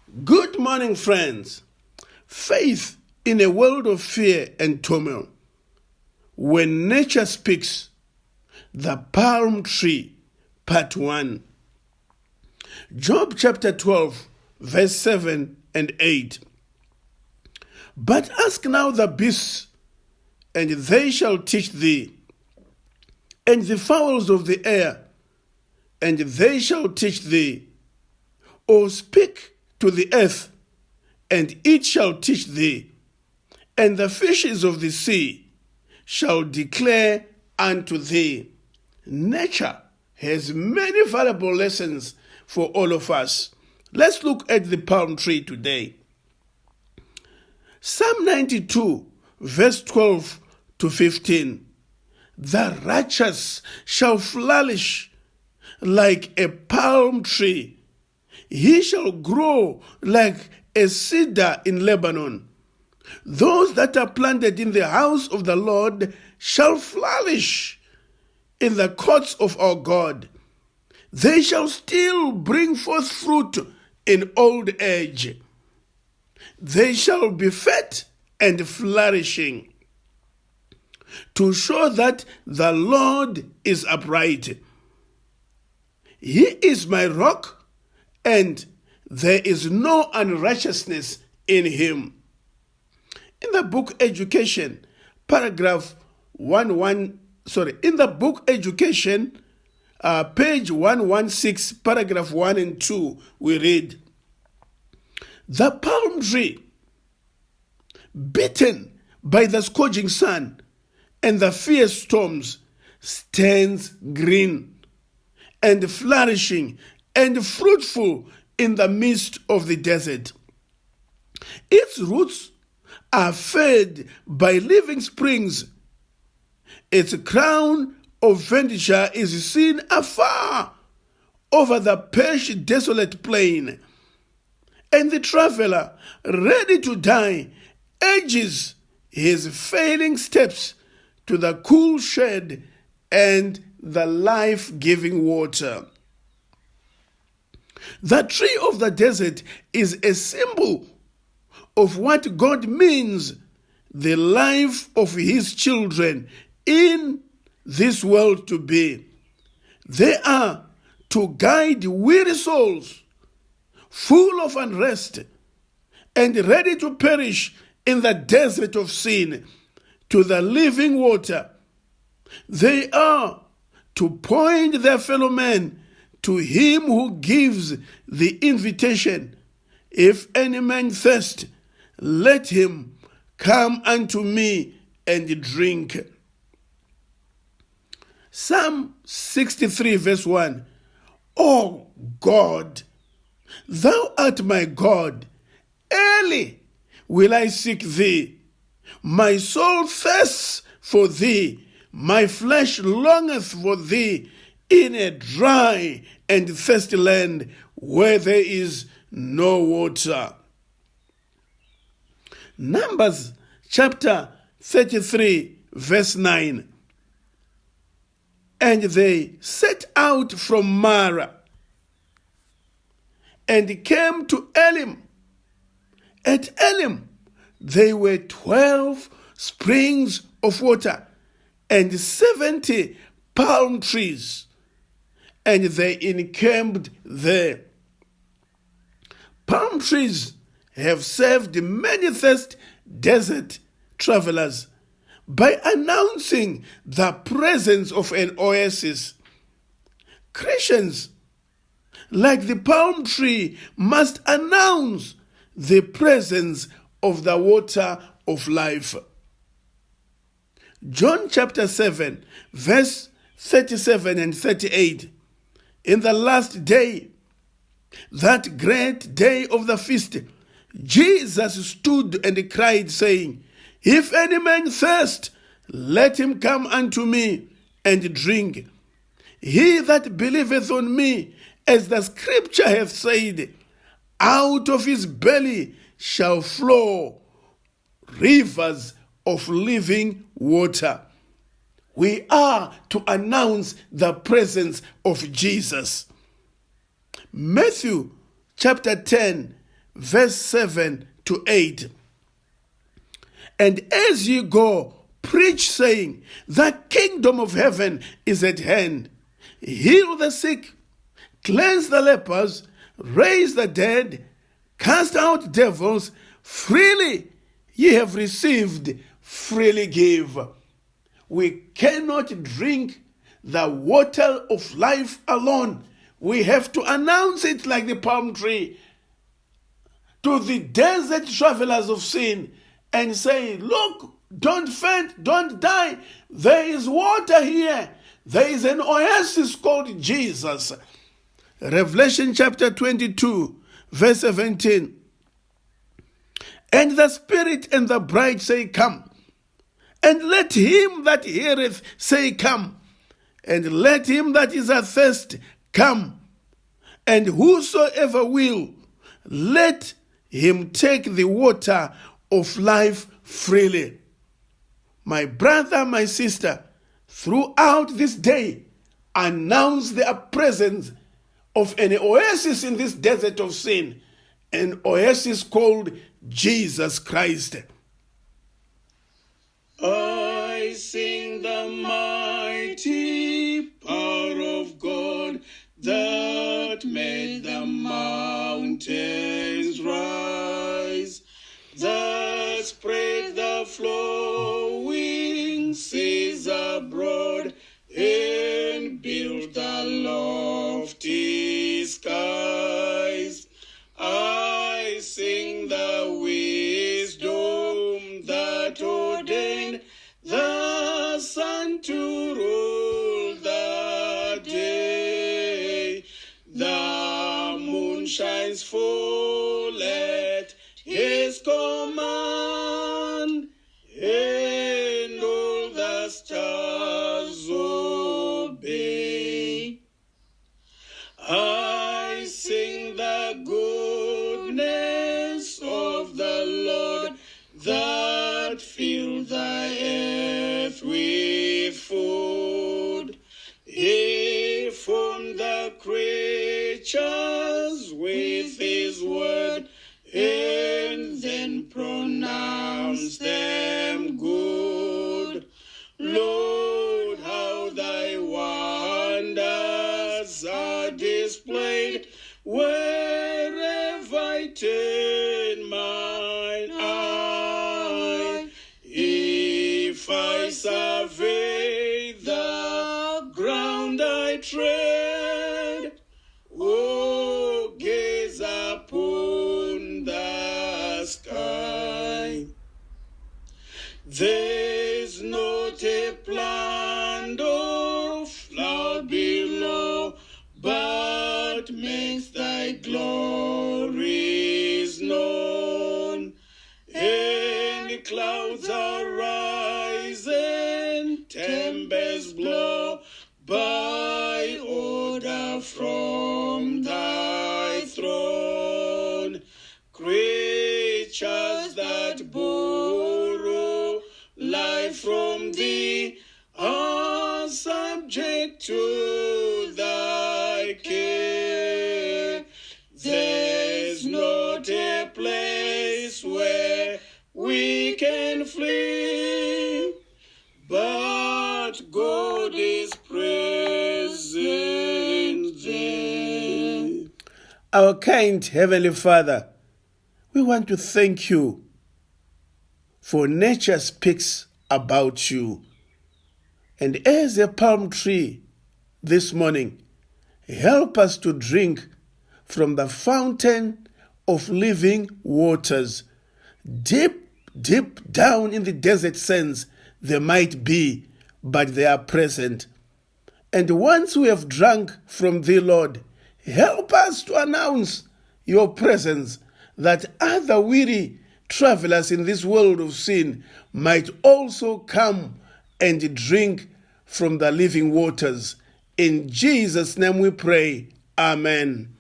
Good morning, friends. Faith in a world of fear and turmoil. When nature speaks, the palm tree, part 1. Job chapter 12, verse 7 and 8. But ask now the beasts, and they shall teach thee, and the fowls of the air, and they shall teach thee. Or speak to the earth, and it shall teach thee, and the fishes of the sea shall declare unto thee. Nature has many valuable lessons for all of us. Let's look at the palm tree today. Psalm 92, verse 12 to 15. The righteous shall flourish like a palm tree. He shall grow like a cedar in Lebanon. Those that are planted in the house of the Lord shall flourish in the courts of our God. They shall still bring forth fruit in old age. They shall be fat and flourishing, to show that the Lord is upright. He is my rock, and there is no unrighteousness in him. In the book Education, page 116, paragraph 1 and 2, we read, the palm tree, beaten by the scorching sun and the fierce storms, stands green and flourishing and fruitful in the midst of the desert. Its roots are fed by living springs. Its crown of verdure is seen afar over the parched, desolate plain. And the traveler, ready to die, urges his failing steps to the cool shade and the life-giving water. The tree of the desert is a symbol of what God means the life of his children in this world to be. They are to guide weary souls, full of unrest and ready to perish in the desert of sin, to the living water. They are to point their fellow men to him who gives the invitation. If any man thirst, let him come unto me and drink. Psalm 63 verse 1. O God, thou art my God. Early will I seek thee. My soul thirsts for thee. My flesh longeth for thee in a dry and thirsty land where there is no water. Numbers chapter 33 verse 9. And they set out from Marah and came to Elim. At Elim there were 12 springs of water and 70 palm trees, and they encamped there. Palm trees have served many thirsty desert travelers by announcing the presence of an oasis. Christians, like the palm tree, must announce the presence of the water of life. John chapter 7, verse 37 and 38. In the last day, that great day of the feast, Jesus stood and cried, saying, If any man thirst, let him come unto me and drink. He that believeth on me, as the scripture hath said, out of his belly shall flow rivers of living water. We are to announce the presence of Jesus. Matthew chapter 10, verse 7 to 8. And as ye go, preach, saying, the kingdom of heaven is at hand. Heal the sick, cleanse the lepers, raise the dead, cast out devils. Freely ye have received, freely give. We cannot drink the water of life alone. We have to announce it like the palm tree to the desert travelers of sin and say, look, don't faint, don't die. There is water here. There is an oasis called Jesus. Revelation chapter 22, verse 17. And the Spirit and the bride say, come. And let him that heareth say, come. And let him that is athirst come. And whosoever will, let him take the water of life freely. My brother, my sister, throughout this day, announce the presence of an oasis in this desert of sin, an oasis called Jesus Christ. I sing the mighty power of God that made the mountains rise, that spread the flowing seas abroad, and built the lofty skies. I sing the wisdom that ordained the sun to rule the day. The moon shines full at his command, and all the stars obey. I sing the goodness of the Lord that filled the earth with food. He formed the creatures with his word, and then pronounced them good. Lord, how thy wonders are displayed wherever I turn mine eye. If I survey the ground I tread, oh, gaze upon the sky. There's not a plant or flower below, but makes thy glories known. And clouds arise and tempests blow by order from thy throne. Creatures that borrow life from thee are subject to thy care. There's not a place where we can flee, but God is present there. Our kind Heavenly Father, we want to thank you for nature speaks about you. And as a palm tree this morning, help us to drink from the fountain of living waters. Deep, deep down in the desert sands, they might be, but they are present. And once we have drunk from thee, Lord, help us to announce your presence, that other weary travelers in this world of sin might also come and drink from the living waters. In Jesus' name we pray. Amen.